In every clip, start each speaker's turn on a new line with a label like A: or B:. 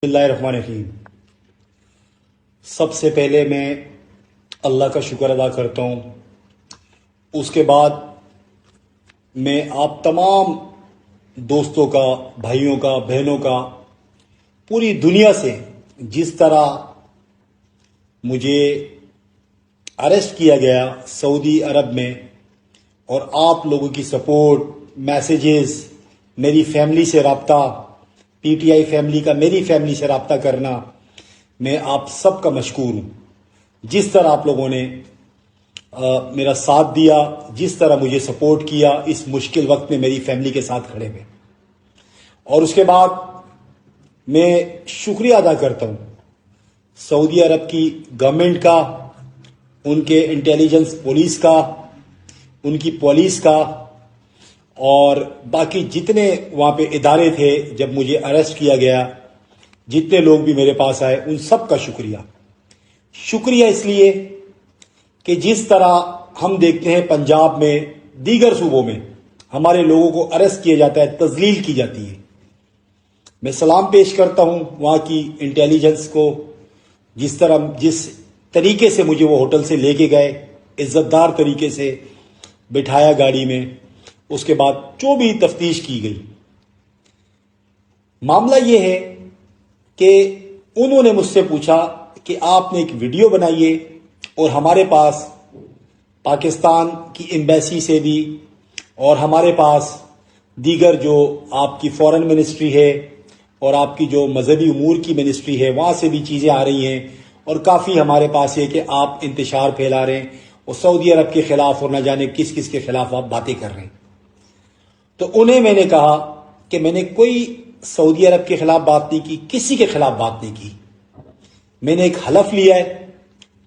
A: بسم اللہ الرحمن الرحیم۔ سب سے پہلے میں اللہ کا شکر ادا کرتا ہوں، اس کے بعد میں آپ تمام دوستوں کا، بھائیوں کا، بہنوں کا، پوری دنیا سے جس طرح مجھے اریسٹ کیا گیا سعودی عرب میں، اور آپ لوگوں کی سپورٹ، میسیجز، میری فیملی سے رابطہ، پی ٹی آئی فیملی کا میری فیملی سے رابطہ کرنا، میں آپ سب کا مشکور ہوں۔ جس طرح آپ لوگوں نے میرا ساتھ دیا، جس طرح مجھے سپورٹ کیا اس مشکل وقت میں میری فیملی کے ساتھ کھڑے ہوئے، اور اس کے بعد میں شکریہ ادا کرتا ہوں سعودی عرب کی گورنمنٹ کا، ان کے انٹیلیجنس پولیس کا، ان کی پولیس کا، اور باقی جتنے وہاں پہ ادارے تھے جب مجھے اریسٹ کیا گیا، جتنے لوگ بھی میرے پاس آئے، ان سب کا شکریہ اس لیے کہ جس طرح ہم دیکھتے ہیں پنجاب میں، دیگر صوبوں میں ہمارے لوگوں کو اریسٹ کیا جاتا ہے، تذلیل کی جاتی ہے۔ میں سلام پیش کرتا ہوں وہاں کی انٹیلیجنس کو، جس طریقے سے مجھے وہ ہوٹل سے لے کے گئے، عزت دار طریقے سے بٹھایا گاڑی میں، اس کے بعد جو بھی تفتیش کی گئی۔ معاملہ یہ ہے کہ انہوں نے مجھ سے پوچھا کہ آپ نے ایک ویڈیو بنائیے، اور ہمارے پاس پاکستان کی ایمبیسی سے بھی، اور ہمارے پاس دیگر جو آپ کی فورن منسٹری ہے اور آپ کی جو مذہبی امور کی منسٹری ہے، وہاں سے بھی چیزیں آ رہی ہیں، اور کافی ہمارے پاس ہے کہ آپ انتشار پھیلا رہے ہیں اور سعودی عرب کے خلاف، اور نہ جانے کس کس کے خلاف آپ باتیں کر رہے ہیں۔ تو انہیں میں نے کہا کہ میں نے کوئی سعودی عرب کے خلاف بات نہیں کی، کسی کے خلاف بات نہیں کی۔ میں نے ایک حلف لیا ہے،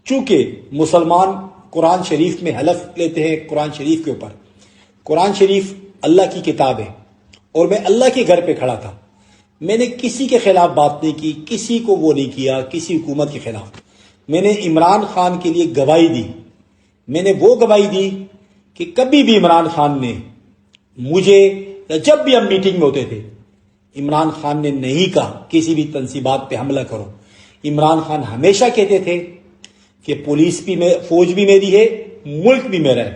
A: چونکہ مسلمان قرآن شریف میں حلف لیتے ہیں، قرآن شریف کے اوپر۔ قرآن شریف اللہ کی کتاب ہے، اور میں اللہ کے گھر پہ کھڑا تھا۔ میں نے کسی کے خلاف بات نہیں کی، کسی کو وہ نہیں کیا، کسی حکومت کے خلاف۔ میں نے عمران خان کے لیے گواہی دی۔ میں نے وہ گواہی دی کہ کبھی بھی عمران خان نے مجھے، جب بھی ہم میٹنگ میں ہوتے تھے، عمران خان نے نہیں کہا کسی بھی تنصیبات پہ حملہ کرو۔ عمران خان ہمیشہ کہتے تھے کہ پولیس بھی، فوج بھی میری ہے، ملک بھی میرا ہے،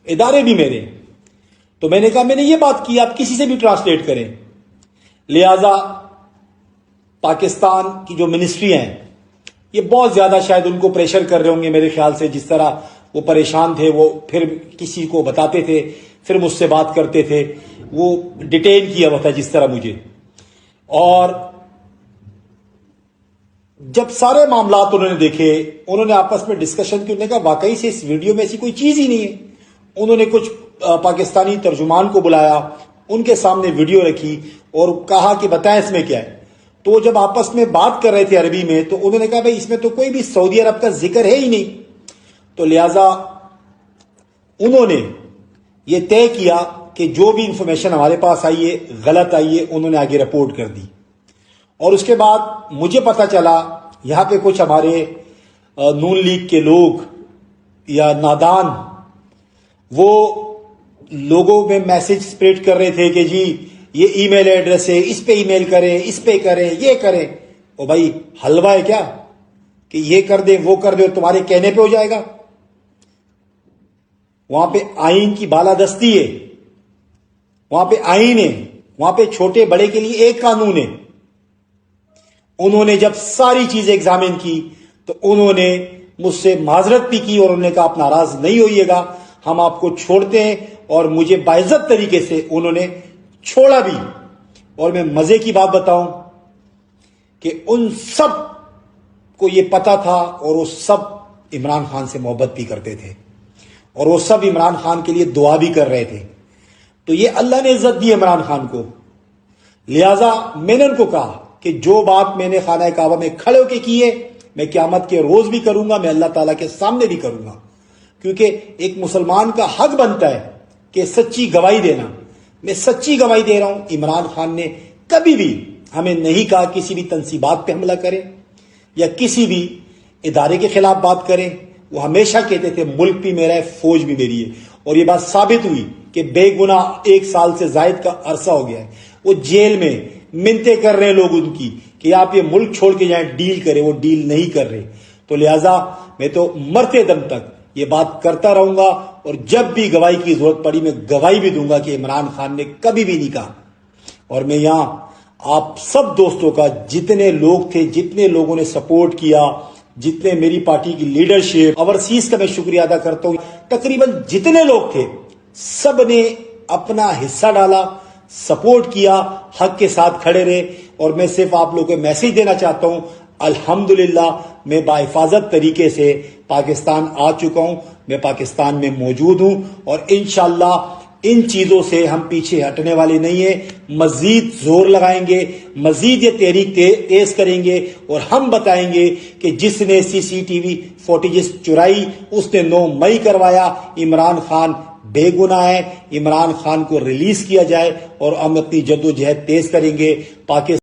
A: ادارے بھی میرے ہیں۔ تو میں نے کہا میں نے یہ بات کی، آپ کسی سے بھی ٹرانسلیٹ کریں۔ لہذا پاکستان کی جو منسٹری ہیں، یہ بہت زیادہ شاید ان کو پریشر کر رہے ہوں گے میرے خیال سے، جس طرح وہ پریشان تھے، وہ پھر کسی کو بتاتے تھے، پھر مجھ سے بات کرتے تھے، وہ ڈیٹین کیا ہوا تھا جس طرح مجھے۔ اور جب سارے معاملات انہوں نے دیکھے، انہوں نے آپس میں ڈسکشن کی، انہوں نے کہا واقعی سے اس ویڈیو میں ایسی کوئی چیز ہی نہیں ہے۔ انہوں نے کچھ پاکستانی ترجمان کو بلایا، ان کے سامنے ویڈیو رکھی اور کہا کہ بتائیں اس میں کیا ہے۔ تو وہ جب آپس میں بات کر رہے تھے عربی میں، تو انہوں نے کہا بھائی اس میں تو کوئی بھی سعودی عرب کا ذکر ہے ہی نہیں۔ تو لہذا انہوں نے یہ طے کیا کہ جو بھی انفارمیشن ہمارے پاس آئی ہے، غلط آئی ہے، انہوں نے آگے رپورٹ کر دی۔ اور اس کے بعد مجھے پتا چلا یہاں پہ کچھ ہمارے نون لیگ کے لوگ یا نادان، وہ لوگوں میں میسج اسپریڈ کر رہے تھے کہ جی یہ ای میل ایڈریس ہے، اس پہ ای میل کریں، اس پہ کریں، یہ کریں۔ او بھائی حلوہ ہے کیا کہ یہ کر دیں، وہ کر دیں اور تمہارے کہنے پہ ہو جائے گا؟ وہاں پہ آئین کی بالادستی ہے، وہاں پہ آئین ہے، وہاں پہ چھوٹے بڑے کے لیے ایک قانون ہے۔ انہوں نے جب ساری چیزیں ایگزامن کی تو انہوں نے مجھ سے معذرت بھی کی، اور انہوں نے کہا آپ ناراض نہیں ہوئیے گا، ہم آپ کو چھوڑتے ہیں، اور مجھے باعزت طریقے سے انہوں نے چھوڑا بھی۔ اور میں مزے کی بات بتاؤں کہ ان سب کو یہ پتا تھا، اور وہ سب عمران خان سے محبت بھی کرتے تھے، اور وہ سب عمران خان کے لیے دعا بھی کر رہے تھے۔ تو یہ اللہ نے عزت دی عمران خان کو۔ لہذا میں نے ان کو کہا کہ جو بات میں نے خانہ کعبہ میں کھڑے ہو کے کی ہے، میں قیامت کے روز بھی کروں گا، میں اللہ تعالیٰ کے سامنے بھی کروں گا، کیونکہ ایک مسلمان کا حق بنتا ہے کہ سچی گواہی دینا۔ میں سچی گواہی دے رہا ہوں، عمران خان نے کبھی بھی ہمیں نہیں کہا کسی بھی تنصیبات پہ حملہ کریں یا کسی بھی ادارے کے خلاف بات کریں۔ وہ ہمیشہ کہتے تھے ملک بھی میرا ہے، فوج بھی میری ہے، اور یہ بات ثابت ہوئی کہ بے گناہ 1 سال سے زائد کا عرصہ ہو گیا ہے، وہ جیل میں منتیں کر رہے ہیں لوگ ان کی کہ آپ یہ ملک چھوڑ کے جائیں ڈیل کریں، وہ ڈیل نہیں کر رہے. تو لہٰذا میں تو مرتے دم تک یہ بات کرتا رہوں گا، اور جب بھی گواہی کی ضرورت پڑی میں گواہی بھی دوں گا کہ عمران خان نے کبھی بھی نہیں کہا. اور میں یہاں آپ سب دوستوں کا، جتنے لوگ تھے، جتنے لوگوں نے سپورٹ کیا، جتنے میری پارٹی کی لیڈرشپ، اوورسیز کا میں شکریہ ادا کرتا ہوں. تقریباً جتنے لوگ تھے سب نے اپنا حصہ ڈالا، سپورٹ کیا، حق کے ساتھ کھڑے رہے. اور میں صرف آپ لوگوں کو میسج دینا چاہتا ہوں، الحمدللہ میں باحفاظت طریقے سے پاکستان آ چکا ہوں، میں پاکستان میں موجود ہوں، اور انشاءاللہ ان چیزوں سے ہم پیچھے ہٹنے والے نہیں ہیں. مزید زور لگائیں گے، مزید یہ تحریک تیز کریں گے، اور ہم بتائیں گے کہ جس نے CCTV فوٹیجز چرائی اس نے 9 مئی کروایا. عمران خان بے گناہ ہے، عمران خان کو ریلیز کیا جائے، اور ہم اپنی جدوجہد تیز کریں گے. پاکستان